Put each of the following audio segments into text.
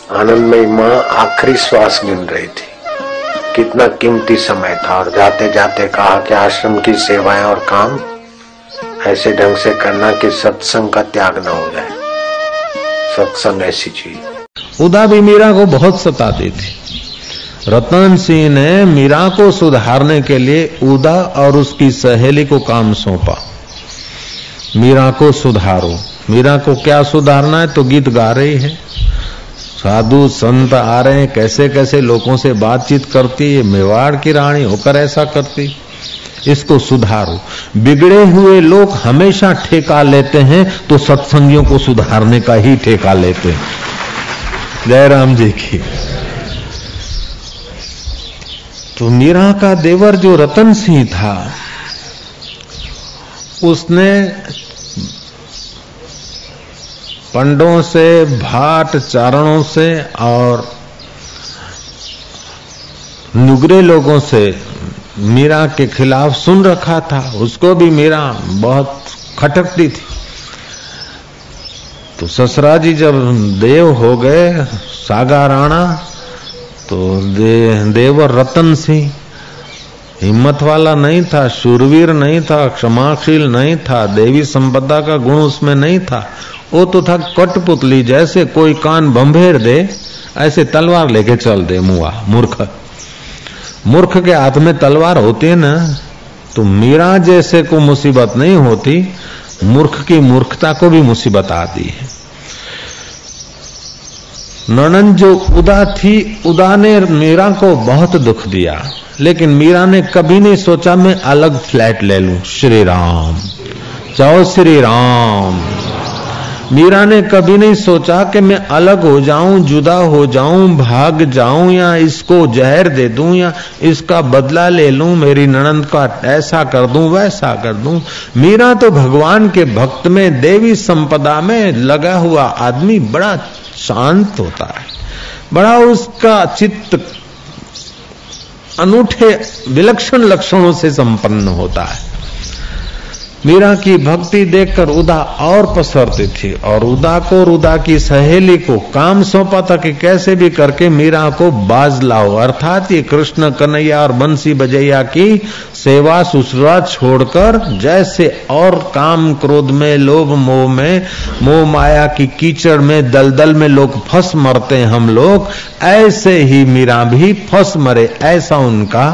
आनंदमयी माँ आखिरी श्वास गिन रही थी। कितना कीमती समय था और जाते जाते कहा कि आश्रम की सेवाएं और काम ऐसे ढंग से करना कि सत्संग का त्याग न हो जाए। सत्संग ऐसी चीज। उदा भी मीरा को बहुत सताती थी। रतन सिंह ने मीरा को सुधारने के लिए उदा और उसकी सहेली को काम सौंपा। मीरा को सुधारो। मीरा को क्या सुधारना है? तो गीत गा रही है, साधु संत आ रहे हैं, कैसे कैसे लोगों से बातचीत करती है, मेवाड़ की रानी होकर ऐसा करती, इसको सुधारो। बिगड़े हुए लोग हमेशा ठेका लेते हैं तो सत्संगियों को सुधारने का ही ठेका लेते हैं। जयराम जी की। तो मीरा का देवर जो रतन सिंह था, उसने पंडों से, भाट चारणों से और नुगरे लोगों से मीरा के खिलाफ सुन रखा था। उसको भी मीरा बहुत खटकती थी। तो ससुरा जी जब देव हो गए, सागा राणा, तो देवर रतन सिंह हिम्मत वाला नहीं था, शूरवीर नहीं था, क्षमाशील नहीं था, देवी संपदा का गुण उसमें नहीं था। वो तो था कठपुतली जैसे, कोई कान बंभेर दे ऐसे तलवार लेके चल दे। मुआ मूर्ख, मूर्ख के हाथ में तलवार होती है ना, तो मीरा जैसे को मुसीबत नहीं होती, मूर्ख की मूर्खता को भी मुसीबत आती है। ननद जो उदा थी, उदा ने मीरा को बहुत दुख दिया, लेकिन मीरा ने कभी नहीं सोचा मैं अलग फ्लैट ले लूं। श्री राम, जाओ श्री राम। मीरा ने कभी नहीं सोचा कि मैं अलग हो जाऊं, जुदा हो जाऊं, भाग जाऊं, या इसको जहर दे दूं, या इसका बदला ले लूं, मेरी ननद का ऐसा कर दूं, वैसा कर दूं। मीरा तो भगवान के भक्त में, देवी संपदा में लगा हुआ आदमी बड़ा शांत होता है, बड़ा उसका चित्त अनूठे विलक्षण लक्षणों से संपन्न होता है। मीरा की भक्ति देखकर उदा और पसरती थी और उदा को और उदा की सहेली को काम सौंपा था कि कैसे भी करके मीरा को बाज लाओ, अर्थात ये कृष्ण कन्हैया और बंसी बजैया की सेवा सुश्रूषा छोड़कर जैसे और काम क्रोध में, लोभ मोह में, मोह माया की कीचड़ में, दलदल में लोग फंस मरते हैं हम लोग, ऐसे ही मीरा भी फंस मरे, ऐसा उनका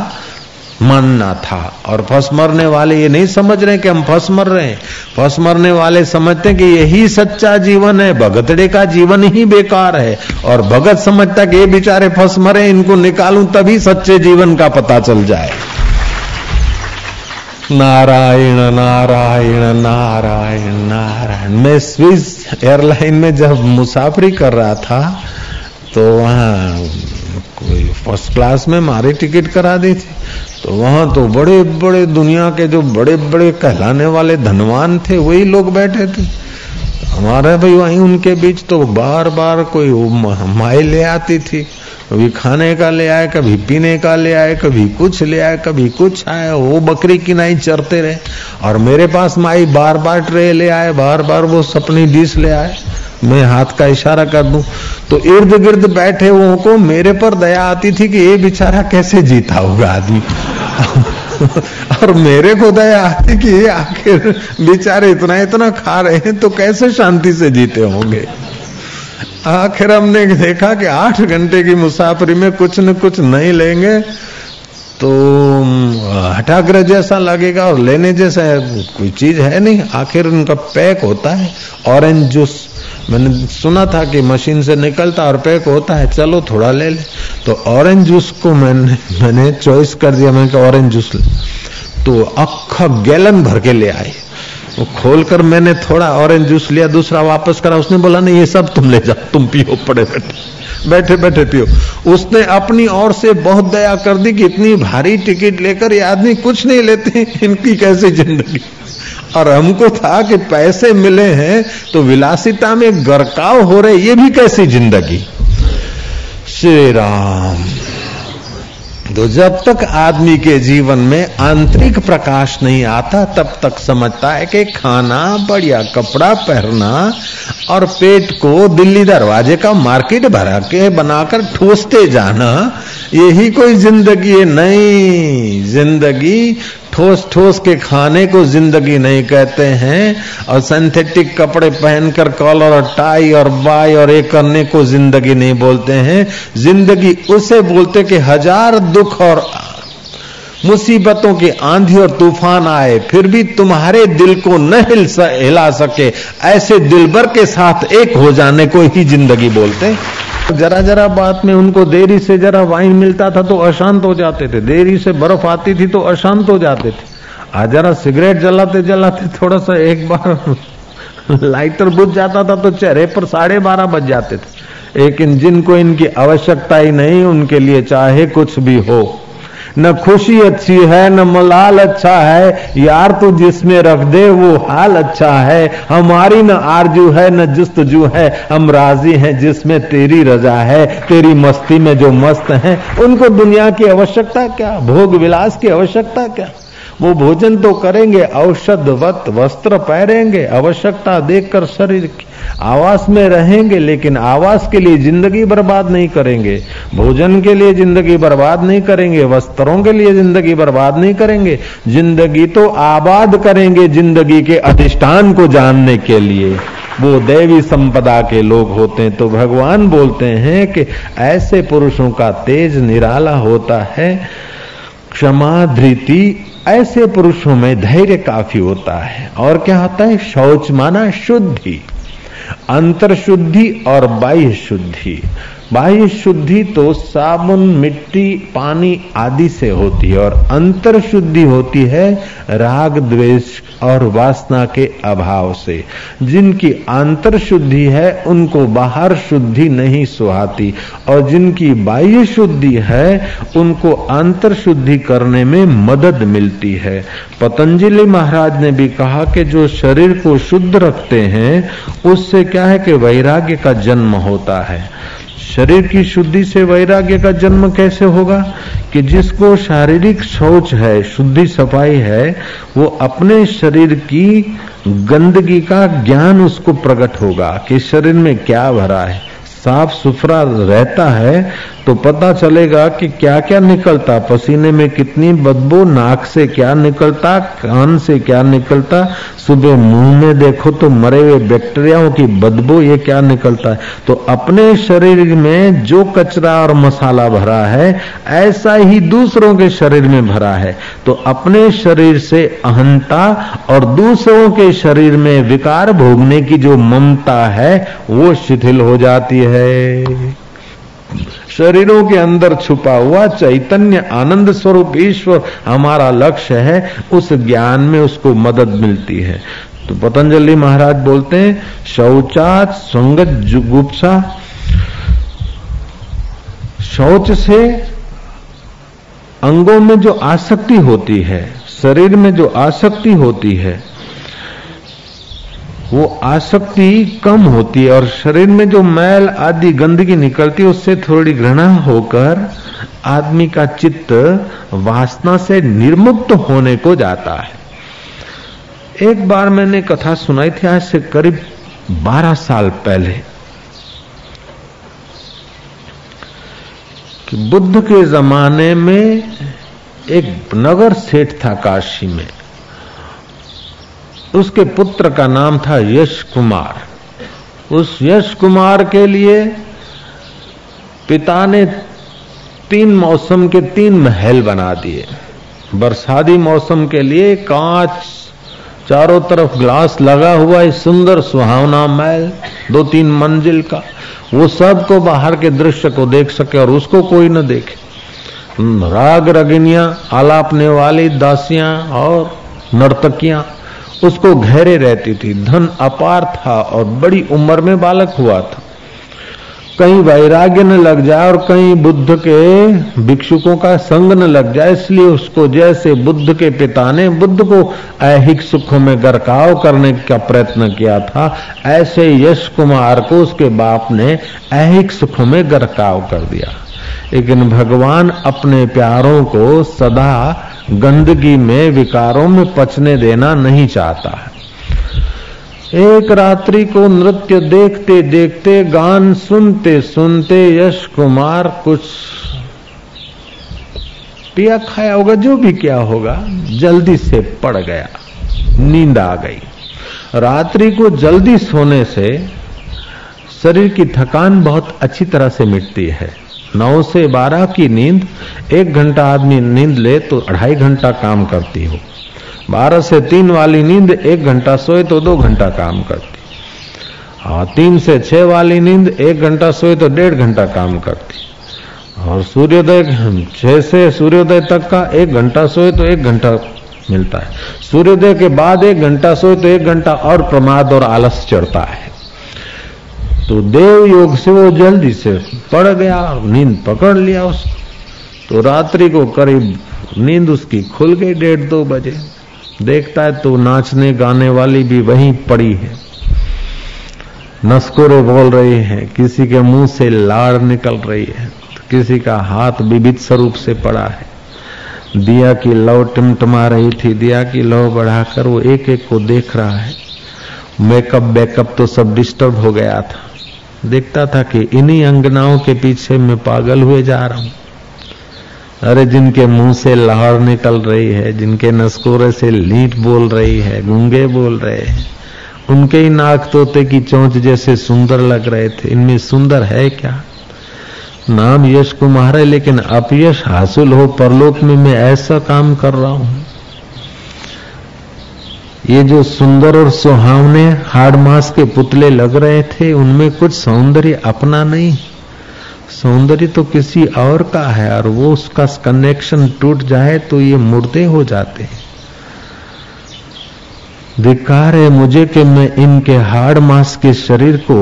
मानना था। और फंस मरने वाले ये नहीं समझ रहे कि हम फंस मर रहे हैं। फंस मरने वाले समझते हैं कि यही सच्चा जीवन है, भगतड़े का जीवन ही बेकार है। और भगत समझता कि ये बेचारे फंस मरे, इनको निकालूं तभी सच्चे जीवन का पता चल जाए। नारायण नारायण नारायण नारायण। मैं स्विस एयरलाइन में जब मुसाफरी कर रहा था तो वहां कोई फर्स्ट क्लास में हमारी टिकट करा दी थी, तो वहां तो बड़े बड़े दुनिया के जो बड़े बड़े कहलाने वाले धनवान थे वही लोग बैठे थे। हमारे भाई वहीं उनके बीच तो बार बार कोई माई ले आती थी, कभी खाने का ले आए, कभी पीने का ले आए, कभी कुछ ले आए, कभी कुछ आए। वो बकरी की नहीं चरते रहे और मेरे पास माई बार बार ट्रे ले आए, बार बार वो अपनी डिश ले आए। मैं हाथ का इशारा कर दूं तो इर्द गिर्द बैठे हुओं को मेरे पर दया आती थी कि ये बेचारा कैसे जीता होगा आदमी और मेरे को दया आती कि ये आखिर बेचारे इतना इतना खा रहे हैं तो कैसे शांति से जीते होंगे। आखिर हमने देखा कि 8 घंटे की मुसाफरी में कुछ न कुछ नहीं लेंगे तो हठाग्रह जैसा लगेगा और लेने जैसा कोई चीज है नहीं। आखिर उनका पैक होता है ऑरेंज जूस, मैंने सुना था कि मशीन से निकलता और पैक होता है, चलो थोड़ा ले ले। तो ऑरेंज जूस को मैंने चॉइस कर दिया, मैंने कहा ऑरेंज जूस ले। तो अक्खा गैलन भर के ले आए। वो खोलकर मैंने थोड़ा ऑरेंज जूस लिया, दूसरा वापस करा। उसने बोला नहीं ये सब तुम ले जाओ, तुम पियो, पड़े बैठे बैठे पियो। उसने अपनी ओर से बहुत दया कर दी कि इतनी भारी टिकट लेकर ये आदमी कुछ नहीं लेते, इनकी कैसी जिंदगी। और हमको था कि पैसे मिले हैं तो विलासिता में गरकाव हो रहे, ये भी कैसी जिंदगी। श्री राम। तो जब तक आदमी के जीवन में आंतरिक प्रकाश नहीं आता तब तक समझता है कि खाना, बढ़िया कपड़ा पहनना और पेट को दिल्ली दरवाजे का मार्केट भरा के बनाकर ठूसते जाना यही कोई जिंदगी है। नहीं, जिंदगी ठोस ठोस के खाने को जिंदगी नहीं कहते हैं, और सिंथेटिक कपड़े पहनकर कॉलर और टाई और बाई और एक करने को जिंदगी नहीं बोलते हैं। जिंदगी उसे बोलते कि हजार दुख और मुसीबतों की आंधी और तूफान आए फिर भी तुम्हारे दिल को न हिला सके ऐसे दिलबर के साथ एक हो जाने को ही जिंदगी बोलते हैं। जरा जरा बात में उनको देरी से जरा वाइन मिलता था तो अशांत हो जाते थे, देरी से बर्फ आती थी तो अशांत हो जाते थे। आज जरा सिगरेट जलाते जलाते थोड़ा सा एक बार लाइटर बुझ जाता था तो चेहरे पर 12:30 बज जाते थे। लेकिन जिनको इनकी आवश्यकता ही नहीं उनके लिए चाहे कुछ भी हो, न खुशी अच्छी है न मलाल अच्छा है, यार तू जिसमें रख दे वो हाल अच्छा है। हमारी न आरजू है न जुस्तजू है, हम राजी हैं जिसमें तेरी रजा है। तेरी मस्ती में जो मस्त हैं उनको दुनिया की आवश्यकता क्या, भोग विलास की आवश्यकता क्या। वो भोजन तो करेंगे, औषधवत वस्त्र पहनेंगे, आवश्यकता देखकर शरीर की आवास में रहेंगे, लेकिन आवास के लिए जिंदगी बर्बाद नहीं करेंगे, भोजन के लिए जिंदगी बर्बाद नहीं करेंगे, वस्त्रों के लिए जिंदगी बर्बाद नहीं करेंगे। जिंदगी तो आबाद करेंगे जिंदगी के अधिष्ठान को जानने के लिए। वो दैवी संपदा के लोग होते हैं। तो भगवान बोलते हैं कि ऐसे पुरुषों का तेज निराला होता है, क्षमा धृति, ऐसे पुरुषों में धैर्य काफी होता है। और क्या होता है, शौच माना शुद्धि, अंतर शुद्धि और बाह्य शुद्धि। बाह्य शुद्धि तो साबुन, मिट्टी, पानी आदि से होती है, और अंतर शुद्धि होती है राग द्वेष और वासना के अभाव से। जिनकी अंतर शुद्धि है उनको बाहर शुद्धि नहीं सुहाती, और जिनकी बाह्य शुद्धि है उनको अंतर शुद्धि करने में मदद मिलती है। पतंजलि महाराज ने भी कहा कि जो शरीर को शुद्ध रखते हैं उससे क्या है कि वैराग्य का जन्म होता है। शरीर की शुद्धि से वैराग्य का जन्म कैसे होगा कि जिसको शारीरिक शौच है, शुद्धि सफाई है, वो अपने शरीर की गंदगी का ज्ञान उसको प्रकट होगा कि शरीर में क्या भरा है। साफ सुथरा रहता है तो पता चलेगा कि क्या क्या निकलता, पसीने में कितनी बदबू, नाक से क्या निकलता, कान से क्या निकलता, सुबह मुंह में देखो तो मरे हुए बैक्टीरियाओं की बदबू, ये क्या निकलता है। तो अपने शरीर में जो कचरा और मसाला भरा है ऐसा ही दूसरों के शरीर में भरा है। तो अपने शरीर से अहंता और दूसरों के शरीर में विकार भोगने की जो ममता है वो शिथिल हो जाती है। शरीरों के अंदर छुपा हुआ चैतन्य आनंद स्वरूप ईश्वर हमारा लक्ष्य है, उस ज्ञान में उसको मदद मिलती है। तो पतंजलि महाराज बोलते हैं शौचात संगत जुगुप्सा, शौच से अंगों में जो आसक्ति होती है, शरीर में जो आसक्ति होती है वो आसक्ति कम होती है, और शरीर में जो मैल आदि गंदगी निकलती है उससे थोड़ी घृणा होकर आदमी का चित्त वासना से निर्मुक्त होने को जाता है। एक बार मैंने कथा सुनाई थी, आज से करीब 12 साल पहले, कि बुद्ध के जमाने में एक नगर सेठ था काशी में, उसके पुत्र का नाम था यश कुमार। उस यश कुमार के लिए पिता ने 3 मौसम के 3 महल बना दिए। बरसाती मौसम के लिए कांच, चारों तरफ ग्लास लगा हुआ है, सुंदर सुहावना महल 2-3 मंजिल का, वो सबको बाहर के दृश्य को देख सके और उसको कोई न देखे। राग रगिनियां, आलापने वाली दासियां और नर्तकियां उसको घेरे रहती थी। धन अपार था और बड़ी उम्र में बालक हुआ था। कहीं वैराग्य न लग जाए और कहीं बुद्ध के भिक्षुकों का संग न लग जाए, इसलिए उसको जैसे बुद्ध के पिता ने बुद्ध को ऐहिक सुखों में गरकाव करने का प्रयत्न किया था, ऐसे यश कुमार को उसके बाप ने ऐहिक सुखों में गरकाव कर दिया। लेकिन भगवान अपने प्यारों को सदा गंदगी में, विकारों में पचने देना नहीं चाहता है। एक रात्रि को नृत्य देखते देखते, गान सुनते सुनते यश कुमार कुछ पिया खाया होगा, जो भी किया होगा, जल्दी से पड़ गया, नींद आ गई। रात्रि को जल्दी सोने से शरीर की थकान बहुत अच्छी तरह से मिटती है। 9 से 12 की नींद, 1 घंटा आदमी नींद ले तो 2.5 घंटा काम करती हो। 12 से 3 वाली नींद 1 घंटा सोए तो 2 घंटा काम करती, और 3 से 6 वाली नींद 1 घंटा सोए तो 1.5 घंटा काम करती, और सूर्योदय 6 से सूर्योदय तक का 1 घंटा सोए तो 1 घंटा मिलता है। सूर्योदय के बाद 1 घंटा सोए तो 1 घंटा और प्रमाद और आलस चढ़ता है। तो देव योग से वो जल्दी से पड़ गया, नींद पकड़ लिया उसको। तो रात्रि को करीब नींद उसकी खुल गई 1:30-2 बजे। देखता है तो नाचने गाने वाली भी वहीं पड़ी है, नस्कोरे बोल रही है, किसी के मुंह से लाड़ निकल रही है, तो किसी का हाथ विविध स्वरूप से पड़ा है। दिया की लौ टिमटिमा रही थी, दिया की लौ बढ़ाकर वो एक एक को देख रहा है। मेकअप बैकअप तो सब डिस्टर्ब हो गया था। देखता था कि इन्हीं अंगनाओं के पीछे मैं पागल हुए जा रहा हूं। अरे जिनके मुंह से लाहौर निकल रही है, जिनके नस्कोरे से लीट बोल रही है, गूंगे बोल रहे हैं, उनके ही नाक तोते की चोंच जैसे सुंदर लग रहे थे। इनमें सुंदर है क्या? नाम यश कुमार है, लेकिन अपयश हासिल हो परलोक में मैं ऐसा काम कर रहा हूं। ये जो सुंदर और सुहावने हाड़ मांस के पुतले लग रहे थे, उनमें कुछ सौंदर्य अपना नहीं, सौंदर्य तो किसी और का है, और वो उसका कनेक्शन टूट जाए तो ये मुर्दे हो जाते हैं। धिक्कार है मुझे कि मैं इनके हाड़ मांस के शरीर को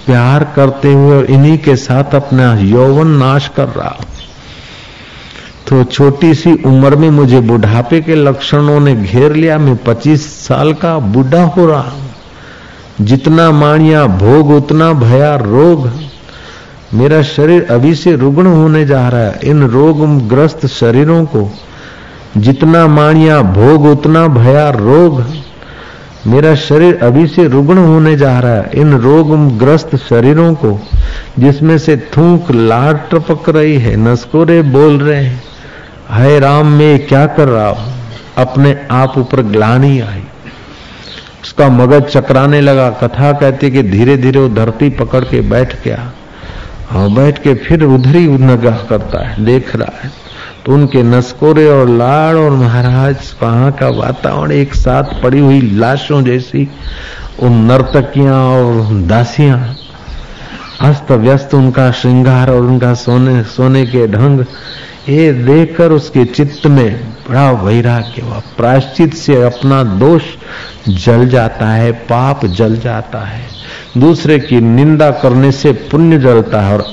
प्यार करते हुए और इन्हीं के साथ अपना यौवन नाश कर रहा हूं। तो छोटी सी उम्र में मुझे बुढ़ापे के लक्षणों ने घेर लिया। मैं 25 साल का बूढ़ा हो रहा हूं। जितना माणिया भोग उतना भया रोग। मेरा शरीर अभी से रुग्ण होने जा रहा है। इन रोगग्रस्त शरीरों को जितना माणिया भोग उतना भया रोग। मेरा शरीर अभी से रुग्ण होने जा रहा है। इन रोगग्रस्त शरीरों को, जिसमें से थूक लार टपक रही है, नस्कोरे बोल रहे हैं, हाय राम मैं क्या कर रहा हूं। अपने आप ऊपर ग्लानि आई, उसका मगज चकराने लगा। कथा कहती कि धीरे धीरे वो धरती पकड़ के बैठ गया, और बैठ के फिर उधर ही निगाह करता है, देख रहा है। तो उनके नस्कोरे और लाड़ और महाराज वहां का वातावरण एक साथ पड़ी हुई लाशों जैसी, उन नर्तकियां और दासियां, अस्त व्यस्त उनका श्रृंगार और उनका सोने के ढंग, ये देखकर उसके चित्त में बड़ा वैराग्य हुआ। प्रायश्चित से अपना दोष जल जाता है, पाप जल जाता है। दूसरे की निंदा करने से पुण्य जलता है, और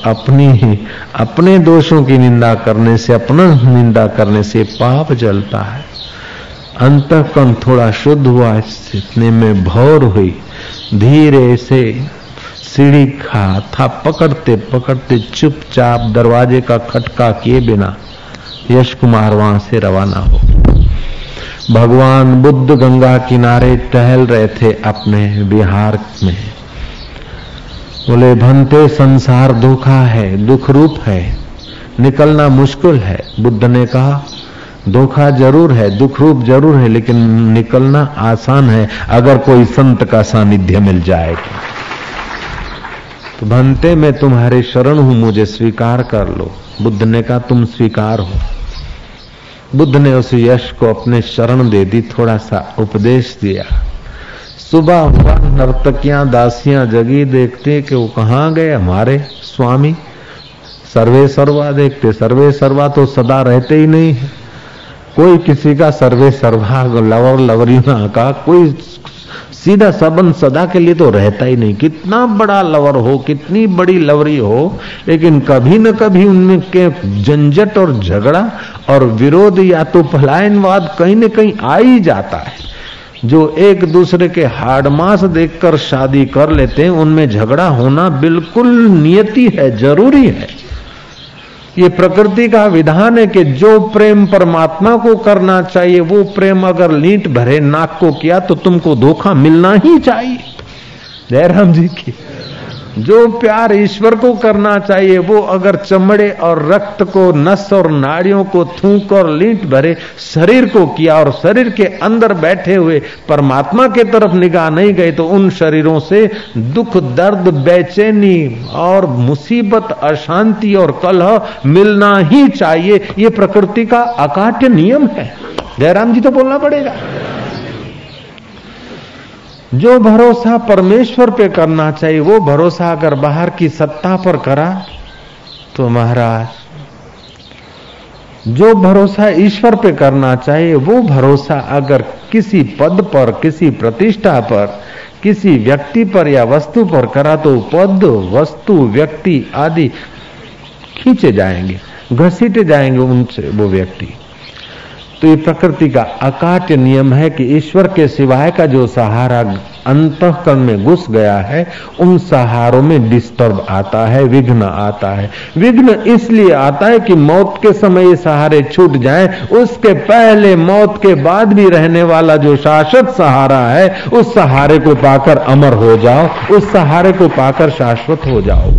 अपने दोषों की निंदा करने से, अपना निंदा करने से पाप जलता है। अंतःकरण थोड़ा शुद्ध हुआ, इतने में भौर हुई। धीरे से सीढ़ी था पकड़ते पकड़ते चुपचाप दरवाजे का खटका किए बिना यश कुमार वहां से रवाना हो। भगवान बुद्ध गंगा किनारे टहल रहे थे अपने विहार में। बोले भंते संसार धोखा है, दुख रूप है, निकलना मुश्किल है। बुद्ध ने कहा धोखा जरूर है, दुख रूप जरूर है, लेकिन निकलना आसान है अगर कोई संत का सानिध्य मिल जाएगा। तो भंते मैं तुम्हारे शरण हूं, मुझे स्वीकार कर लो। बुद्ध ने कहा तुम स्वीकार हो। बुद्ध ने उस यश को अपने शरण दे दी, थोड़ा सा उपदेश दिया। सुबह हुआ, नर्तकियां दासियां जगी, देखते कि वो कहाँ गए हमारे स्वामी। सर्वे सर्वा देखते, सर्वे सर्वा तो सदा रहते ही नहीं है। कोई किसी का सर्वे सर्वा लवर लवरियों का कोई सीधा संबंध सदा के लिए तो रहता ही नहीं। कितना बड़ा लवर हो, कितनी बड़ी लवरी हो, लेकिन कभी न कभी उनमें के झंझट और झगड़ा और विरोध या तो पलायनवाद कहीं न कहीं आ ही जाता है। जो एक दूसरे के हाड़ मांस देखकर शादी कर लेते हैं, उनमें झगड़ा होना बिल्कुल नियति है, जरूरी है। ये प्रकृति का विधान है कि जो प्रेम परमात्मा को करना चाहिए वो प्रेम अगर लींट भरे नाक को किया तो तुमको धोखा मिलना ही चाहिए। जयराम जी की। जो प्यार ईश्वर को करना चाहिए वो अगर चमड़े और रक्त को, नस और नाड़ियों को थूक और लींट भरे शरीर को किया और शरीर के अंदर बैठे हुए परमात्मा के तरफ निगाह नहीं गए तो उन शरीरों से दुख, दर्द, बेचैनी और मुसीबत, अशांति और कलह मिलना ही चाहिए। ये प्रकृति का अकाट्य नियम है। जयराम जी तो बोलना पड़ेगा। जो भरोसा परमेश्वर पे करना चाहिए वो भरोसा अगर बाहर की सत्ता पर करा तो महाराज, जो भरोसा ईश्वर पे करना चाहिए वो भरोसा अगर किसी पद पर, किसी प्रतिष्ठा पर, किसी व्यक्ति पर या वस्तु पर करा तो पद, वस्तु, व्यक्ति आदि खींचे जाएंगे, घसीटे जाएंगे उनसे वो व्यक्ति। तो ये प्रकृति का अकाट्य नियम है कि ईश्वर के सिवाय का जो सहारा अंतःकरण में घुस गया है उन सहारों में डिस्टर्ब आता है, विघ्न आता है। विघ्न इसलिए आता है कि मौत के समय ये सहारे छूट जाएं, उसके पहले मौत के बाद भी रहने वाला जो शाश्वत सहारा है उस सहारे को पाकर अमर हो जाओ, उस सहारे को पाकर शाश्वत हो जाओ।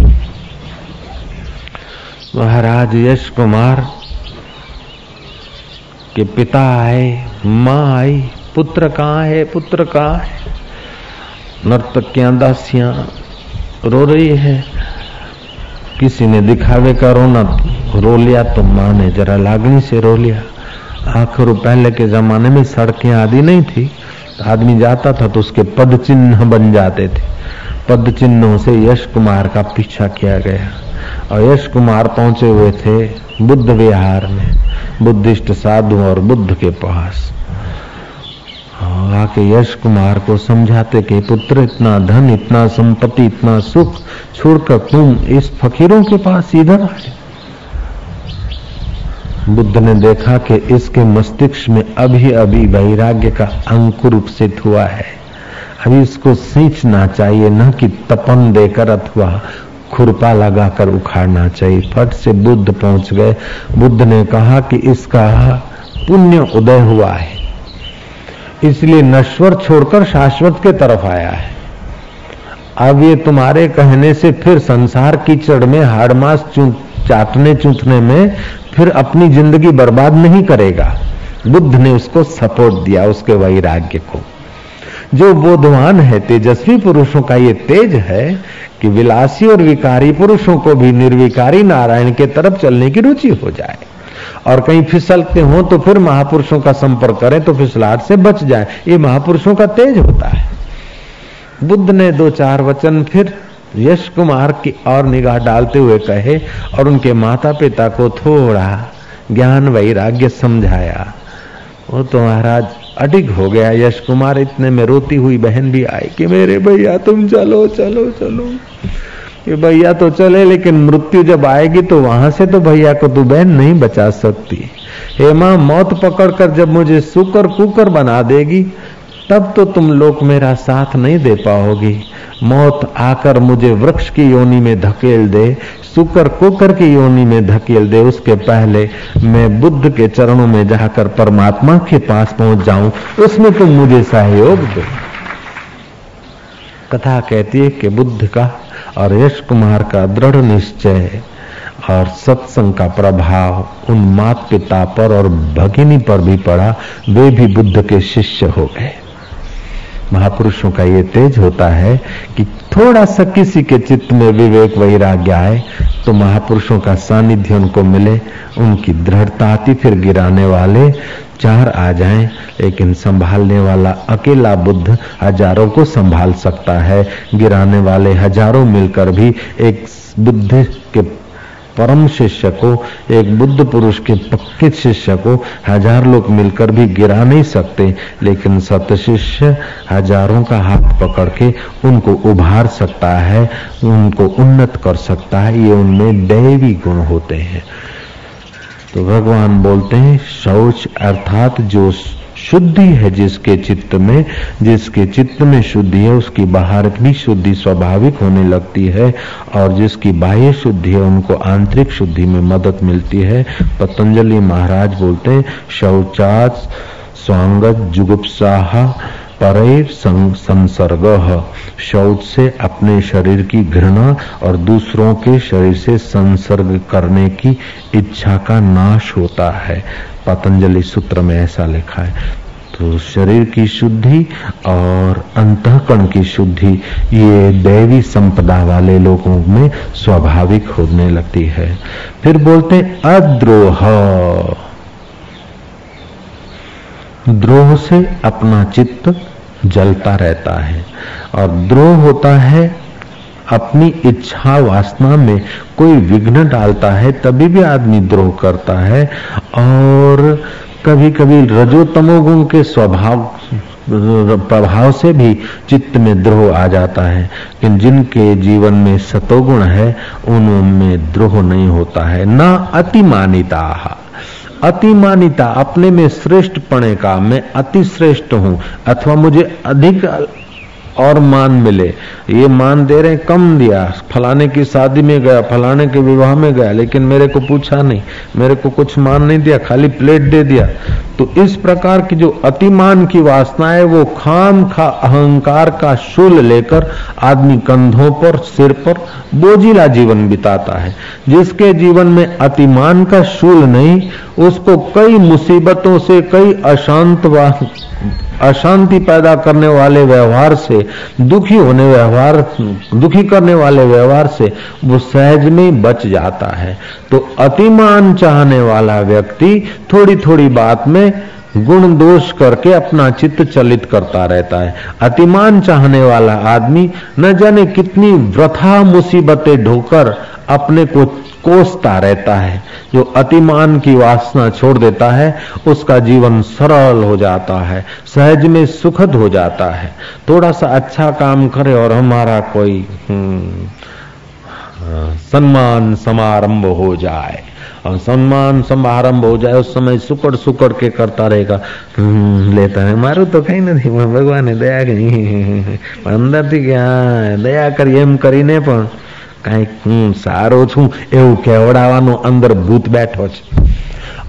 महाराज यश कुमार कि पिता आए, मां आई, पुत्र कहाँ है, पुत्र कहाँ है। नर्तकियां, दासियां रो रही है। किसी ने दिखावे का रोना रो लिया तो मां ने जरा लागनी से रो लिया। आखिर पहले के जमाने में सड़कें आदि नहीं थी, आदमी जाता था तो उसके पद चिन्ह बन जाते थे। पद चिन्हों से यश कुमार का पीछा किया गया और यश कुमार पहुंचे हुए थे बुद्ध विहार में, बुद्धिस्ट साधु और बुद्ध के पास। आके यश कुमार को समझाते कि पुत्र, इतना धन, इतना संपत्ति, इतना सुख छोड़कर तुम इस फकीरों के पास इधर आए। बुद्ध ने देखा कि इसके मस्तिष्क में अभी अभी वैराग्य का अंकुर उपस्थित हुआ है, अभी इसको सींचना चाहिए, न कि तपन देकर अथवा खुरपा लगाकर उखाड़ना चाहिए। फट से बुद्ध पहुंच गए। बुद्ध ने कहा कि इसका पुण्य उदय हुआ है, इसलिए नश्वर छोड़कर शाश्वत के तरफ आया है। अब ये तुम्हारे कहने से फिर संसार कीचड़ में हाड़ मांस चाटने चूथने में फिर अपनी जिंदगी बर्बाद नहीं करेगा। बुद्ध ने उसको सपोर्ट दिया, उसके वैराग्य को। जो बोधवान है, तेजस्वी पुरुषों का ये तेज है कि विलासी और विकारी पुरुषों को भी निर्विकारी नारायण के तरफ चलने की रुचि हो जाए, और कहीं फिसलते हो तो फिर महापुरुषों का संपर्क करें तो फिसलाहट से बच जाए। ये महापुरुषों का तेज होता है। बुद्ध ने दो चार वचन फिर यश कुमार की और निगाह डालते हुए कहे और उनके माता पिता को थोड़ा ज्ञान वैराग्य समझाया। वो तो महाराज अडिग हो गया। यश कुमार इतने में रोती हुई बहन भी आई कि मेरे भैया तुम चलो चलो चलो। ये भैया तो चले, लेकिन मृत्यु जब आएगी तो वहां से तो भैया को तू बहन नहीं बचा सकती। हे मां, मौत पकड़कर जब मुझे सुकर कुकर बना देगी तब तो तुम लोग मेरा साथ नहीं दे पाओगी। मौत आकर मुझे वृक्ष की योनि में धकेल दे, सुकर कुकर की योनि में धकेल दे, उसके पहले मैं बुद्ध के चरणों में जाकर परमात्मा के पास पहुंच जाऊं, उसमें तुम मुझे सहयोग दो। कथा कहती है कि बुद्ध का और यश कुमार का दृढ़ निश्चय और सत्संग का प्रभाव उन माता पिता पर और भगिनी पर भी पड़ा। वे भी बुद्ध के शिष्य हो गए। महापुरुषों का ये तेज होता है कि थोड़ा सा किसी के चित्त में विवेक वैराग्य आए तो महापुरुषों का सानिध्य उनको मिले, उनकी दृढ़ता आती, फिर गिराने वाले चार आ जाएं, लेकिन संभालने वाला अकेला बुद्ध हजारों को संभाल सकता है। गिराने वाले हजारों मिलकर भी एक बुद्ध के परम शिष्य को, एक बुद्ध पुरुष के पक्के शिष्य को हजार लोग मिलकर भी गिरा नहीं सकते, लेकिन सत शिष्य हजारों का हाथ पकड़ के उनको उभार सकता है, उनको उन्नत कर सकता है। ये उनमें दैवी गुण होते हैं। तो भगवान बोलते हैं शौच अर्थात जो शुद्धि है जिसके चित्त में शुद्धि है, उसकी बाहर भी शुद्धि स्वाभाविक होने लगती है, और जिसकी बाह्य शुद्धि है उनको आंतरिक शुद्धि में मदद मिलती है। पतंजलि महाराज बोलते हैं, शौचात् स्वांगत जुगुप्साहा परैर संसर्ग। शौच से अपने शरीर की घृणा और दूसरों के शरीर से संसर्ग करने की इच्छा का नाश होता है। पतंजलि सूत्र में ऐसा लिखा है। तो शरीर की शुद्धि और अंतःकरण की शुद्धि ये दैवी संपदा वाले लोगों में स्वाभाविक होने लगती है। फिर बोलते हैं अद्रोह। द्रोह से अपना चित्त जलता रहता है, और द्रोह होता है अपनी इच्छा वासना में कोई विघ्न डालता है तभी भी आदमी द्रोह करता है। और कभी कभी रजोतमो गुण के प्रभाव से भी चित्त में द्रोह आ जाता है, लेकिन जिनके जीवन में सतोगुण है उनमें द्रोह नहीं होता है। ना अतिमानिता। अतिमानिता अपने में श्रेष्ठ पने का, मैं अति श्रेष्ठ हूं अथवा मुझे अधिक और मान मिले, ये मान दे रहे कम दिया, फलाने की शादी में गया, फलाने के विवाह में गया, लेकिन मेरे को पूछा नहीं, मेरे को कुछ मान नहीं दिया, खाली प्लेट दे दिया। तो इस प्रकार की जो अतिमान की वासना है वो खाम खा अहंकार का शूल लेकर आदमी कंधों पर सिर पर बोझिला जीवन बिताता है। जिसके जीवन में अतिमान का शूल नहीं, उसको कई मुसीबतों से, कई अशांति पैदा करने वाले व्यवहार से, दुखी करने वाले व्यवहार से वो सहज में बच जाता है। तो अतिमान चाहने वाला व्यक्ति थोड़ी थोड़ी बात में गुण दोष करके अपना चित्त चलित करता रहता है। अतिमान चाहने वाला आदमी न जाने कितनी वृथा मुसीबतें ढोकर अपने को कोसता रहता है। जो अतिमान की वासना छोड़ देता है उसका जीवन सरल हो जाता है, सहज में सुखद हो जाता है। थोड़ा सा अच्छा काम करे और हमारा कोई सम्मान समारंभ हो जाए, और सम्मान समारंभ हो जाए उस समय सुकड़ सुकड़ के करता रहेगा, लेता है मारू तो कहीं नहीं, भगवान ने दया की अंदर थी क्या दया કરી એમ કરીને પણ કાંઈક હું સારો છું એવું કહેવડાવવાનો અંદર ભૂત બેઠો છે।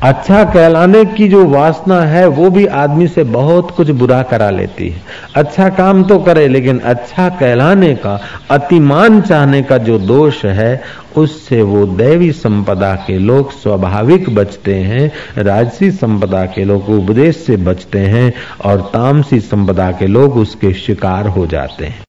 अच्छा कहलाने की जो वासना है वो भी आदमी से बहुत कुछ बुरा करा लेती है। अच्छा काम तो करे लेकिन अच्छा कहलाने का, अतिमान चाहने का जो दोष है उससे वो दैवी संपदा के लोग स्वाभाविक बचते हैं, राजसी संपदा के लोग उपदेश से बचते हैं, और तामसी संपदा के लोग उसके शिकार हो जाते हैं।